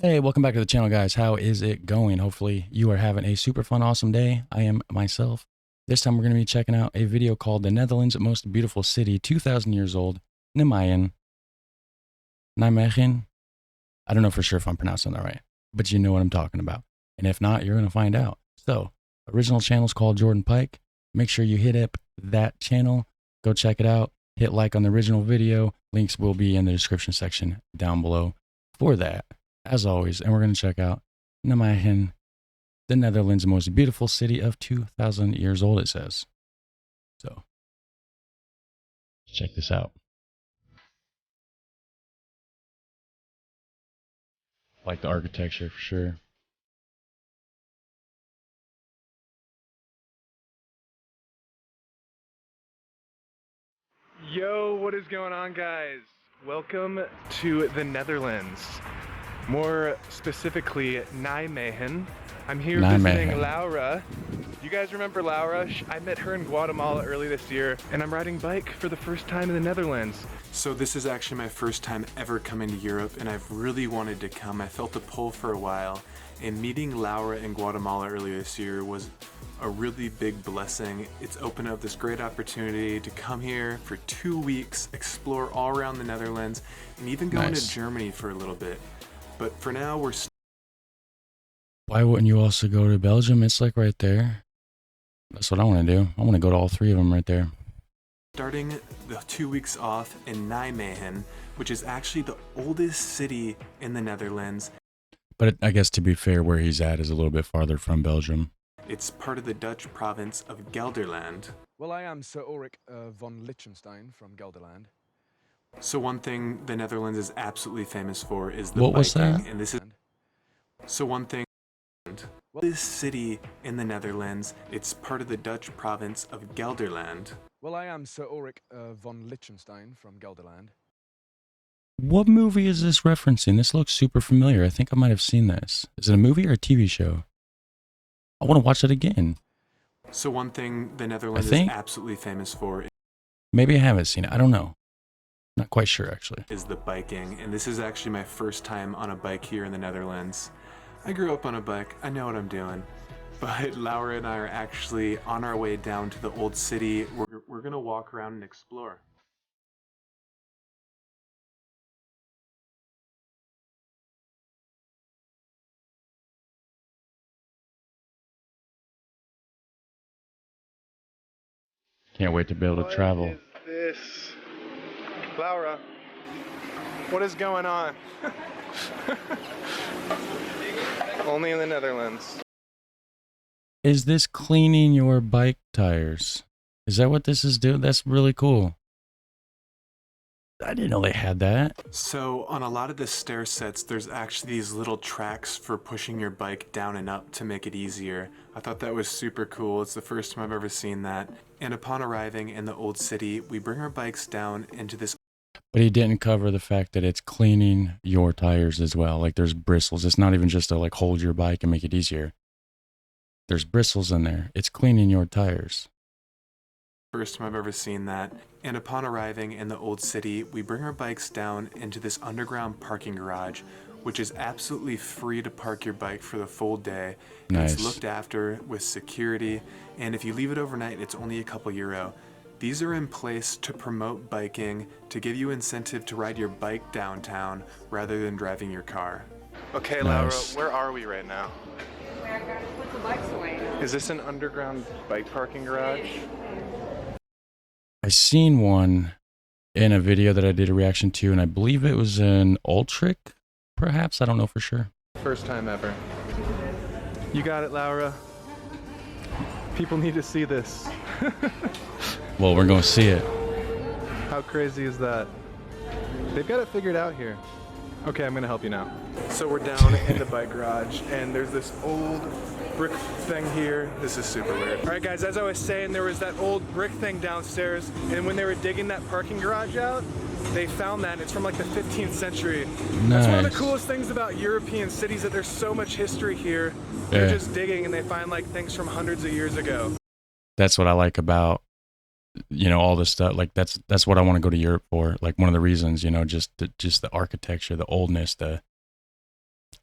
Hey, welcome back to the channel, guys. How is it going? Hopefully you are having a super fun, awesome day. I am myself. This time we're going to be checking out a video called The Netherlands' Most Beautiful City, 2,000 years old, Nijmegen. Nijmegen? I don't know for sure if I'm pronouncing that right, but you know what I'm talking about. And if not, you're going to find out. So, original channel is called Jordan Pike. Make sure you hit up that channel. Go check it out. Hit like on the original video. Links will be in the description section down below for that, as always. And we're going to check out Nijmegen, the Netherlands' most beautiful city of 2,000 years old, it says. So, check this out. Like the architecture for sure. Yo, what is going on, guys? Welcome to the Netherlands. More specifically, Nijmegen. I'm here visiting Laura. You guys remember Laura? I met her in Guatemala early this year, and I'm riding bike for the first time in the Netherlands. So this is actually my first time ever coming to Europe, and I've really wanted to come. I felt a pull for a while, and meeting Laura in Guatemala earlier this year was a really big blessing. It's opened up this great opportunity to come here for 2 weeks, explore all around the Netherlands, and even go into Germany for a little bit. But for now, we're... Why wouldn't you also go to Belgium? It's like right there. That's what I want to do. I want to go to all three of them right there. Starting the 2 weeks off in Nijmegen, which is actually the oldest city in the Netherlands. But I guess to be fair, where he's at is a little bit farther from Belgium. It's part of the Dutch province of Gelderland. Well, I am Sir Ulrich von Liechtenstein from Gelderland. So one thing the Netherlands is absolutely famous for is the What biking, was that? and this is this city in the Netherlands. It's part of the Dutch province of Gelderland. Well, I am Sir Ulrich von Liechtenstein from Gelderland. What movie is this referencing? This looks super familiar. I think I might have seen this. Is it a movie or a TV show? I want to watch it again. So one thing the Netherlands is absolutely famous for, maybe I haven't seen it. I don't know. Not quite sure, actually. Is the biking, and this is actually my first time on a bike here in the Netherlands. I grew up on a bike. I know what I'm doing. But Laura and I are actually on our way down to the old city. We're gonna walk around and explore. Can't wait to be able to travel. What is this? Laura, what is going on? Only in the Netherlands. Is this cleaning your bike tires? Is that what this is doing? That's really cool. I didn't know they had that. So on a lot of the stair sets, there's actually these little tracks for pushing your bike down and up to make it easier. I thought that was super cool. It's the first time I've ever seen that. And upon arriving in the old city, we bring our bikes down into this... But he didn't cover the fact that it's cleaning your tires as well. Like there's bristles. It's not even just to like hold your bike and make it easier. There's bristles in there. It's cleaning your tires. First time I've ever seen that. And upon arriving in the old city, we bring our bikes down into this underground parking garage, which is absolutely free to park your bike for the full day. Nice. It's looked after with security, and if you leave it overnight, it's only a couple euro. These are in place to promote biking, to give you incentive to ride your bike downtown rather than driving your car. Okay, Laura, where are we right now? We're going to put the bikes away. Is this an underground bike parking garage? I seen one in a video that I did a reaction to, and I believe it was an old trick, perhaps. I don't know for sure. First time ever. You got it, Laura. People need to see this. Well, we're going to see it. How crazy is that? They've got it figured out here. Okay, I'm gonna help you now. So we're down in the bike garage, and there's this old brick thing here. This is super weird. All right, guys, as I was saying, there was that old brick thing downstairs, and when they were digging that parking garage out, they found that. It's from like the 15th century. Nice. That's one of the coolest things about European cities, that there's so much history here. They're just digging, and they find like things from hundreds of years ago. That's what I like about, you know, all this stuff. Like that's what I want to go to Europe for. Like one of the reasons, you know, just the architecture, the oldness, the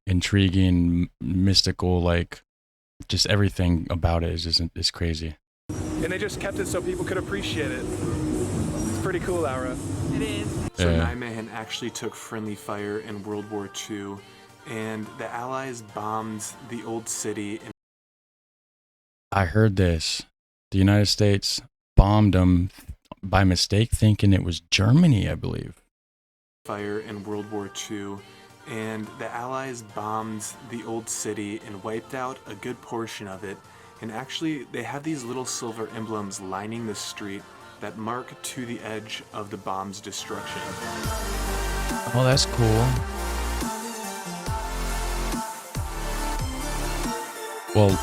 intriguing, mystical, like just everything about it is crazy. And they just kept it so people could appreciate it. It's pretty cool, Laura. It is. So Yeah. Nijmegen actually took friendly fire in World War II, and the Allies bombed the old city. I heard this. The United States bombed them by mistake, thinking it was Germany, I believe. Fire in World War II, and the Allies bombed the old city and wiped out a good portion of it. And actually, they have these little silver emblems lining the street that mark to the edge of the bomb's destruction. Oh, that's cool. Well,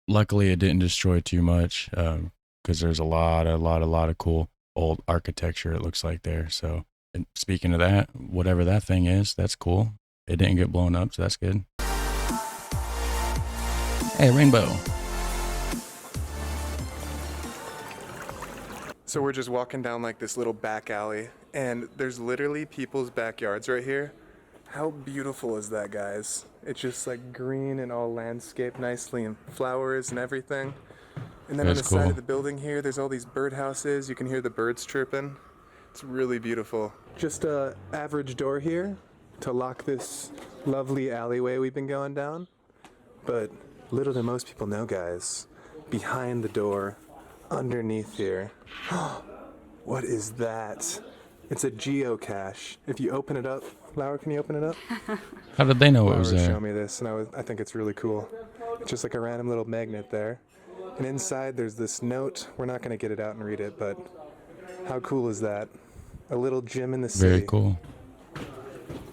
luckily it didn't destroy too much, because there's a lot of cool old architecture it looks like there. So, and speaking of that, whatever that thing is, that's cool. It didn't get blown up, so that's good. Hey, rainbow. So we're just walking down like this little back alley, and there's literally people's backyards right here. How beautiful is that, guys? It's just like green and all landscaped nicely and flowers and everything. And then on the That's side cool. of the building here, there's all these birdhouses. You can hear the birds chirping. It's really beautiful. Just a average door here to lock this lovely alleyway we've been going down. But little do most people know, guys, behind the door, underneath here, what is that? It's a geocache. If you open it up, Laura, can you open it up? How did they know it Laura was showed there? me this, and I think it's really cool. It's just like a random little magnet there. And inside there's this note. We're not going to get it out and read it, but how cool is that? A little gym in the city. Very cool.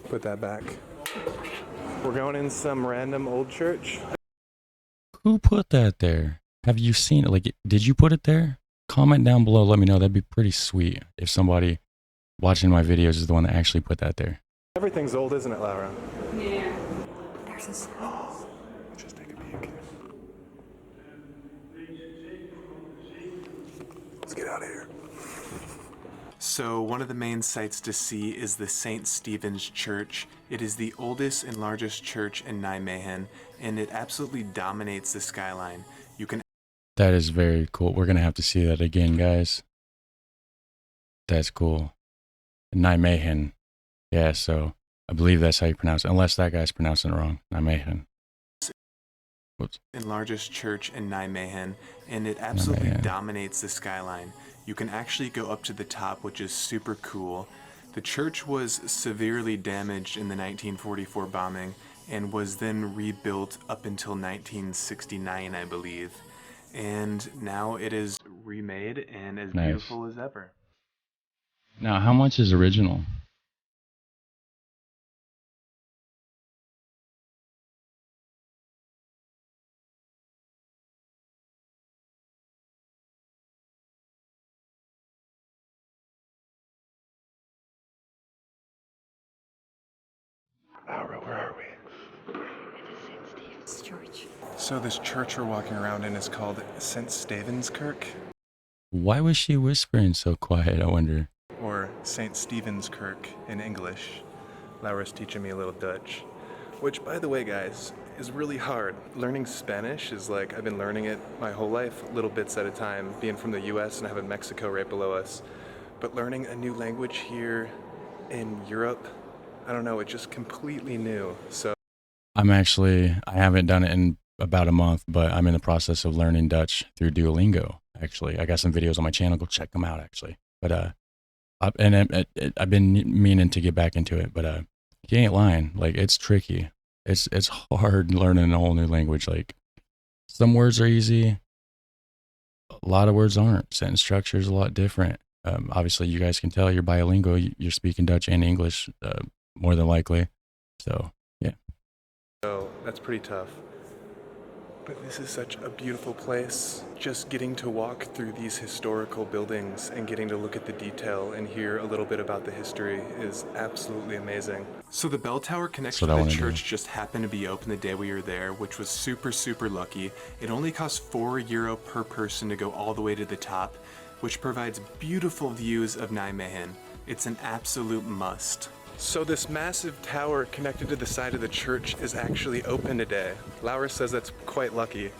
Put that back. We're going in some random old church. Who put that there? Have you seen it? Like, did you put it there? Comment down below. Let me know. That'd be pretty sweet if somebody watching my videos is the one that actually put that there. Everything's old, isn't it, Laura? Yeah. There's this. Just take a peek. Let's get out of here. So one of the main sights to see is the St. Stephen's Church. It is the oldest and largest church in Nijmegen, and it absolutely dominates the skyline. You can That is very cool. We're gonna have to see that again, guys. That's cool. Nijmegen. Yeah, so I believe that's how you pronounce it, unless that guy's pronouncing it wrong. Nijmegen. Whoops. and largest church in Nijmegen, and it absolutely Nijmegen. dominates the skyline. You can actually go up to the top, which is super cool. The church was severely damaged in the 1944 bombing and was then rebuilt up until 1969, I believe. And now it is remade and as Nice. beautiful as ever. Now, how much is original? Laura, where are we? St. Stephen's Church. So this church we're walking around in is called St. Stephen's Kirk, Why was she whispering so quiet, I wonder? or St. Stephen's Kirk in English. Laura's teaching me a little Dutch, which, by the way, guys, is really hard. Learning Spanish is like, I've been learning it my whole life, little bits at a time, being from the US and having Mexico right below us. But learning a new language here in Europe, I don't know, it's just completely new. So I haven't done it in about a month, but I'm in the process of learning Dutch through Duolingo, actually. I got some videos on my channel. Go check them out, actually. But, I've been meaning to get back into it, but, you ain't lying. Like, it's tricky. It's hard learning a whole new language. Like, some words are easy. A lot of words aren't. Sentence structure is a lot different. Obviously, you guys can tell you're bilingual. You're speaking Dutch and English, more than likely. So, yeah. So that's pretty tough. But this is such a beautiful place. Just getting to walk through these historical buildings and getting to look at the detail and hear a little bit about the history is absolutely amazing. So the bell tower connected That's what I to the wanna do. church just happened to be open the day we were there, which was super, super lucky. It only costs €4 per person to go all the way to the top, which provides beautiful views of Nijmegen. It's an absolute must. So this massive tower connected to the side of the church is actually open today. Laura says that's quite lucky.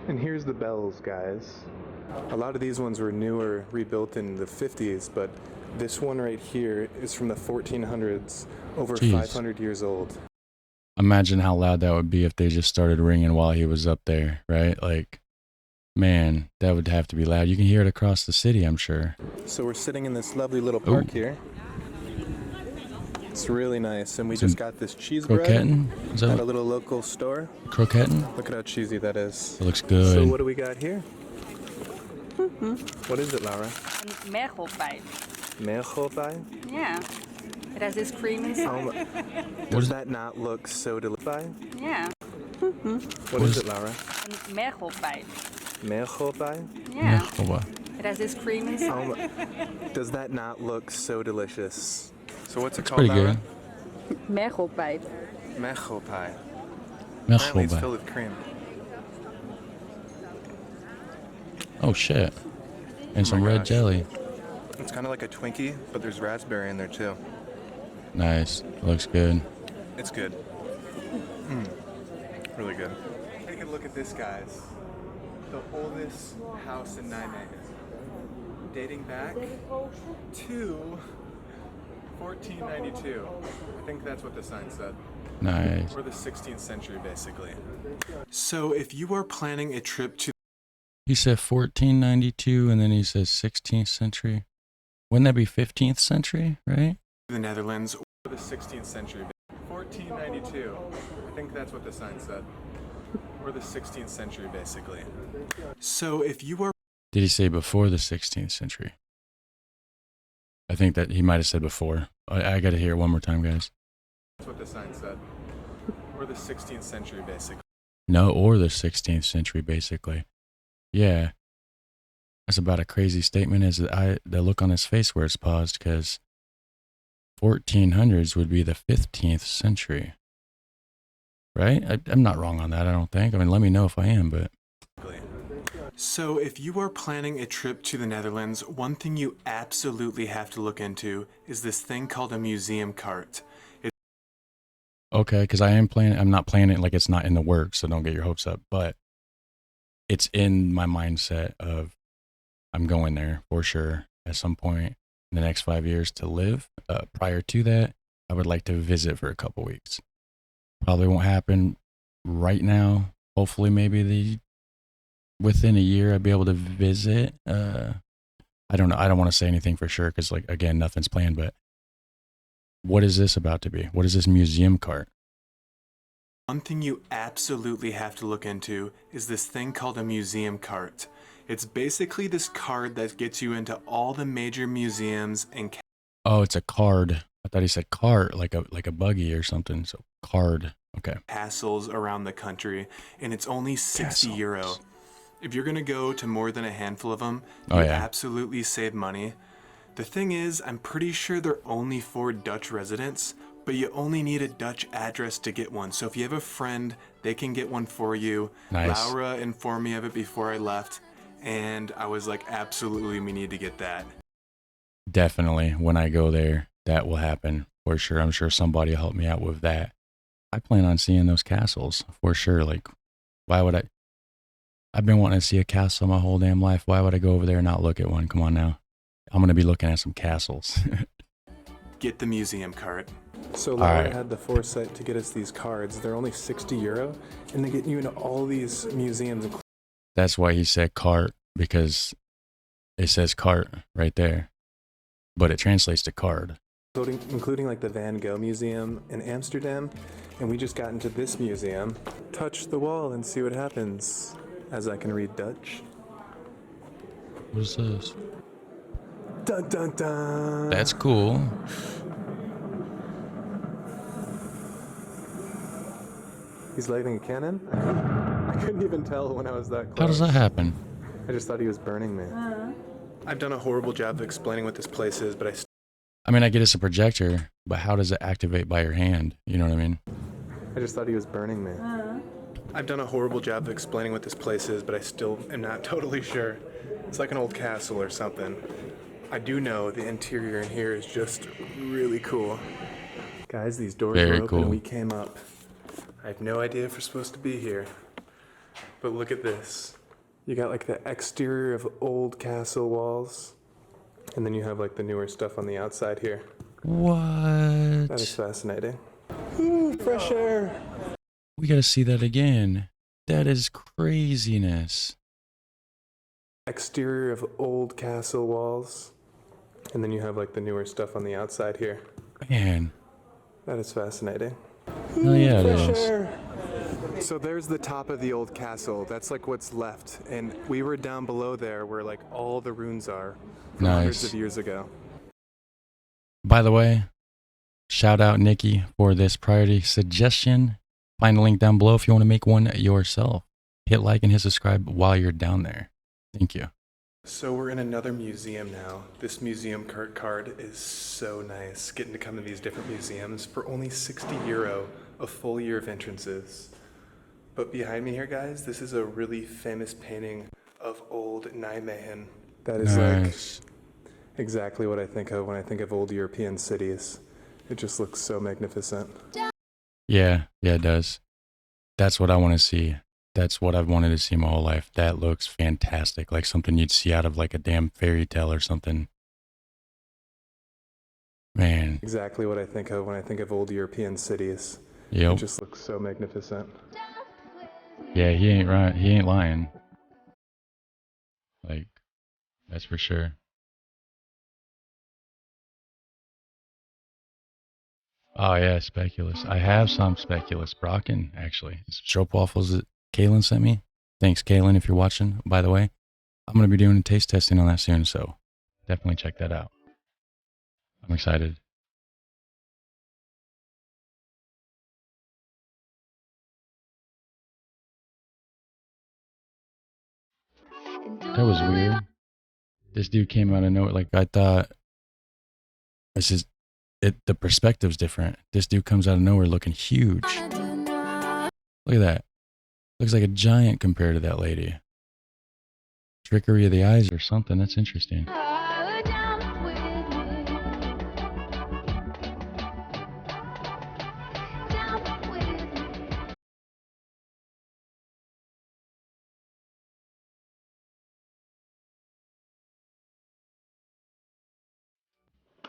And here's the bells, guys. A lot of these ones were newer, rebuilt in the 50s, but this one right here is from the 1400s, over Jeez. 500 years old. Imagine how loud that would be if they just started ringing while he was up there, right? Like, man, that would have to be loud. You can hear it across the city, I'm sure. So we're sitting in this lovely little park here. It's really nice, and we just got this cheese bread Croquetting? Is that at a little local store. croquetting? Look at how cheesy that is. It looks good. So what do we got here? What is it, Laura? Een mergelpijp. Mergelpie? Yeah. It has this cream inside. Does that not look so delicious? Yeah. What is it, Laura? Een mergelpijp. Mergelpie? Yeah. Merhaba. It has this cream inside. Does that not look so delicious? So what's it It's called, pretty Laura? good. Mergelpijp. Mergelpie. Apparently it's Merhaba. filled with cream. Oh shit. And some my red gosh. jelly. It's kind of like a Twinkie, but there's raspberry in there too. Nice. Looks good. It's good. Really good. Take a look at this, guys. The oldest house in Nijmegen. Dating back to 1492. I think that's what the sign said. Nice. Or the 16th century, basically. So if you are planning a trip to He said 1492 and then he says 16th century. Wouldn't that be 15th century, right? the Netherlands, Or the 16th century. 1492. I think that's what the sign said. Or the 16th century, basically. so if you are Did he say before the 16th century? I think that he might have said before. I got to hear it one more time, guys. That's what the sign said. Or the 16th century, basically. No, or the 16th century, basically. Yeah. That's about a crazy statement. Is that the look on his face where it's paused, because 1400s would be the 15th century. Right? I'm not wrong on that, I don't think. I mean, let me know if I am, but So if you are planning a trip to the Netherlands, one thing you absolutely have to look into is this thing called a museum cart. okay, because I'm not planning it like it's not in the works, so don't get your hopes up, but it's in my mindset of I'm going there for sure at some point in the next 5 years to live. Prior to that, I would like to visit for a couple weeks. Probably won't happen right now. Hopefully, maybe within a year I'd be able to visit. I don't know. I don't want to say anything for sure because, like, again, nothing's planned. But what is this about to be? What is this museum cart? One thing you absolutely have to look into is this thing called a museum cart. It's basically this card that gets you into all the major museums and Oh, it's a card. I thought he said cart, like a buggy or something. So card. Okay. castles around the country, and it's only 60 euro. Castles. If you're gonna go to more than a handful of them, you Oh, yeah. absolutely save money. The thing is, I'm pretty sure they're only for Dutch residents, but you only need a Dutch address to get one. So if you have a friend, they can get one for you. Nice. Laura informed me of it before I left, and I was like, absolutely, we need to get that. Definitely, when I go there, that will happen for sure. I'm sure somebody will help me out with that. I plan on seeing those castles for sure. Like, why would I? I've been wanting to see a castle my whole damn life. Why would I go over there and not look at one? Come on now. I'm going to be looking at some castles. get the museum cart. So Laura right. had the foresight to get us these cards. They're only 60 euro, and they get you into all these museums. That's why he said cart, because it says cart right there, but it translates to card. Including like the Van Gogh Museum in Amsterdam, and we just got into this museum. Touch the wall and see what happens, as I can read Dutch. What is this? Dun dun dun! That's cool. He's lighting a cannon? I couldn't even tell when I was that close. How does that happen? I just thought he was burning me. I've done a horrible job of explaining what this place is, but I mean, I get it's a projector, but how does it activate by your hand? You know what I mean? I just thought he was burning me. I've done a horrible job of explaining what this place is, but I still am not totally sure. It's like an old castle or something. I do know the interior in here is just really cool. Guys, these doors Very were open cool. and we came up. I have no idea if we're supposed to be here, but look at this. You got like the exterior of old castle walls, and then you have like the newer stuff on the outside here. That is What? fascinating. Ooh, fresh air. We gotta see that again. That is craziness. Exterior of old castle walls, and then you have like the newer stuff on the outside here. Man, That is fascinating. hell yeah, it Fresh is. air. So there's the top of the old castle. That's like what's left. And we were down below there where like all the ruins are from hundreds Nice. of years ago. By the way, shout out Nikki for this priority suggestion. Find a link down below if you want to make one yourself. Hit like and hit subscribe while you're down there. Thank you. So we're in another museum now. This museum card is so nice. Getting to come to these different museums for only 60 euro, a full year of entrances. But behind me here, guys, this is a really famous painting of old Nijmegen. That is Nice. like exactly what I think of when I think of old European cities. It just looks so magnificent. Yeah, it does. That's what I want to see. That's what I've wanted to see my whole life. That looks fantastic. Like something you'd see out of like a damn fairy tale or something. Man. Exactly what I think of when I think of old European cities. It Yep. just looks so magnificent. Yeah, he ain't right. He ain't lying. Like, that's for sure. Oh yeah, speculous. I have some speculous Brocken, actually. Some stroopwafels that Kaylin sent me. Thanks, Kaylin, if you're watching, by the way. I'm going to be doing a taste testing on that soon, so definitely check that out. I'm excited. That was weird. This dude came out of nowhere. Like, I thought, this is, the perspective's different. This dude comes out of nowhere looking huge. Look at that. Looks like a giant compared to that lady. Trickery of the eyes or something. That's interesting.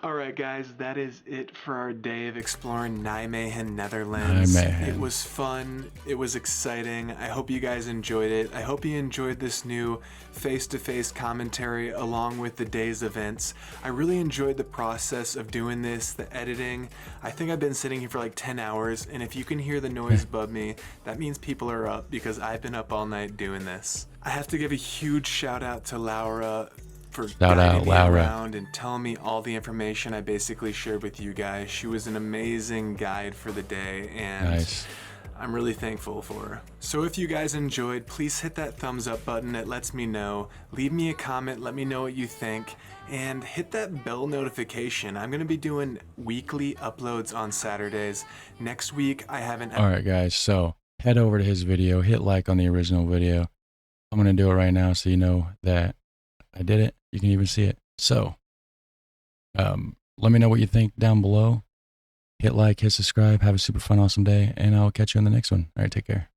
Alright guys, that is it for our day of exploring Nijmegen, Netherlands. Nijmegen. It was fun, it was exciting, I hope you guys enjoyed it. I hope you enjoyed this new face-to-face commentary along with the day's events. I really enjoyed the process of doing this, the editing. I think I've been sitting here for like 10 hours, and if you can hear the noise above me, that means people are up because I've been up all night doing this. I have to give a huge shout out to Laura for guiding me around and telling me all the information I basically shared with you guys. She was an amazing guide for the day, and Nice. I'm really thankful for her. So if you guys enjoyed, please hit that thumbs up button. It lets me know. Leave me a comment, let me know what you think, and hit that bell notification. I'm gonna be doing weekly uploads on Saturdays. Next week I have an Alright guys, so head over to his video, hit like on the original video. I'm going to do it right now so you know that I did it. You can even see it. So, let me know what you think down below. Hit like, hit subscribe, have a super fun, awesome day, and I'll catch you in the next one. Alright, take care.